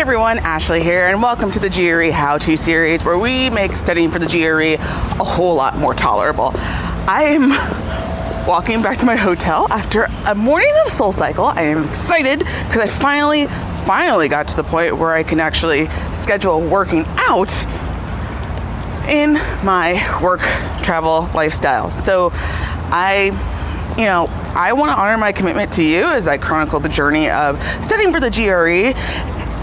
everyone, Ashley here, and welcome to the GRE How-To series, where we make studying for the GRE a whole lot more tolerable. I am walking back to my hotel after a morning of SoulCycle. I am excited because I finally got to the point where I can actually schedule working out in my work travel lifestyle. So I want to honor my commitment to you as I chronicle the journey of studying for the GRE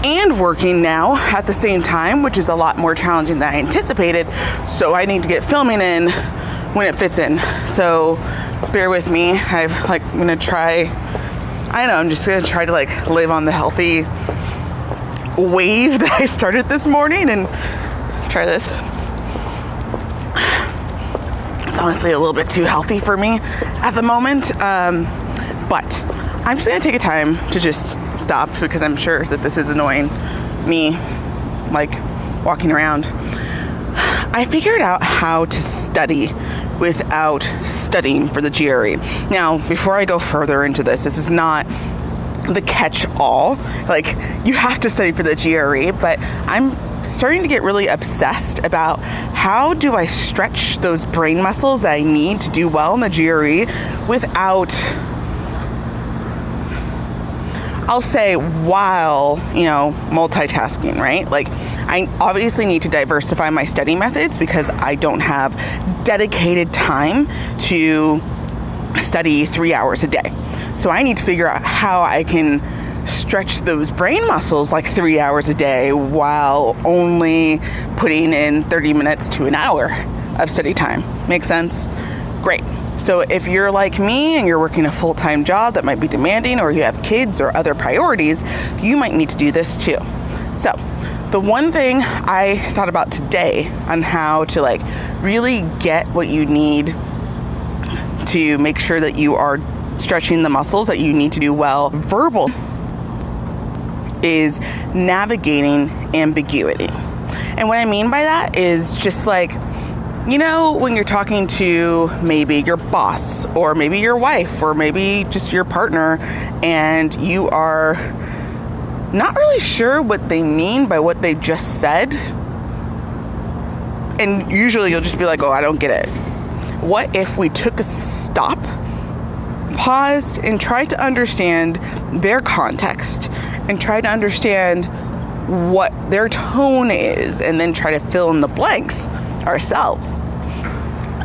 and working now at the same time, which is a lot more challenging than I anticipated. So I need to get filming in when it fits in. So bear with me. I'm just gonna try to live on the healthy wave that I started this morning and try this. It's honestly a little bit too healthy for me at the moment, but I'm just gonna take a time to just stop because I'm sure that this is annoying me, walking around. I figured out how to study without studying for the GRE. Now, before I go further into this is not the catch-all. You have to study for the GRE, but I'm starting to get really obsessed about how do I stretch those brain muscles that I need to do well in the GRE without, I'll say, while, multitasking, right? I obviously need to diversify my study methods because I don't have dedicated time to study 3 hours a day. So I need to figure out how I can stretch those brain muscles 3 hours a day while only putting in 30 minutes to an hour of study time. Make sense? Great. So if you're like me and you're working a full-time job that might be demanding, or you have kids or other priorities, you might need to do this too. So the one thing I thought about today on how to really get what you need to make sure that you are stretching the muscles that you need to do well verbal is navigating ambiguity. And what I mean by that is just when you're talking to maybe your boss or maybe your wife or maybe just your partner and you are not really sure what they mean by what they just said, and usually you'll just be like, oh, I don't get it. What if we took a stop, paused, and tried to understand their context and tried to understand what their tone is and then try to fill in the blanks ourselves?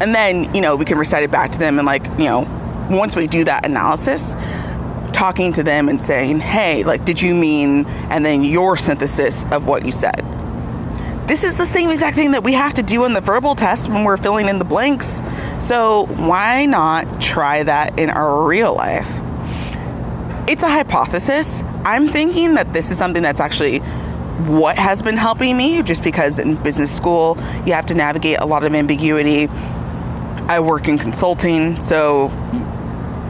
And then, we can recite it back to them and once we do that analysis, talking to them and saying, hey, did you mean, and then your synthesis of what you said. This is the same exact thing that we have to do in the verbal test when we're filling in the blanks. So why not try that in our real life? It's a hypothesis. I'm thinking that this is something that's actually what has been helping me, just because in business school, you have to navigate a lot of ambiguity. I work in consulting, so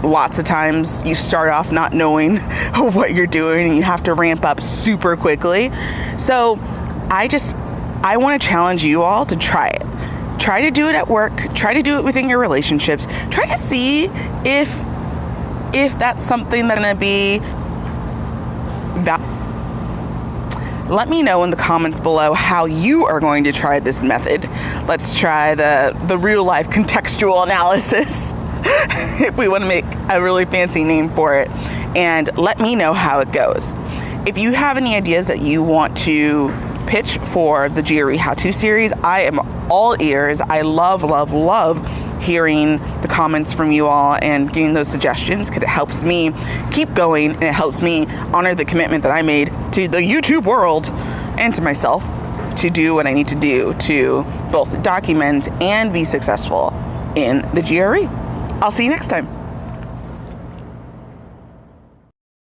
lots of times you start off not knowing what you're doing and you have to ramp up super quickly. So I want to challenge you all to try it. Try to do it at work. Try to do it within your relationships. Try to see if that's something that's going to be valuable. Let me know in the comments below how you are going to try this method. Let's try the real life contextual analysis if we want to make a really fancy name for it. And let me know how it goes. If you have any ideas that you want to pitch for the GRE How-To series, I am all ears. I love hearing the comments from you all and getting those suggestions because it helps me keep going and it helps me honor the commitment that I made to the YouTube world and to myself to do what I need to do to both document and be successful in the GRE. I'll see you next time.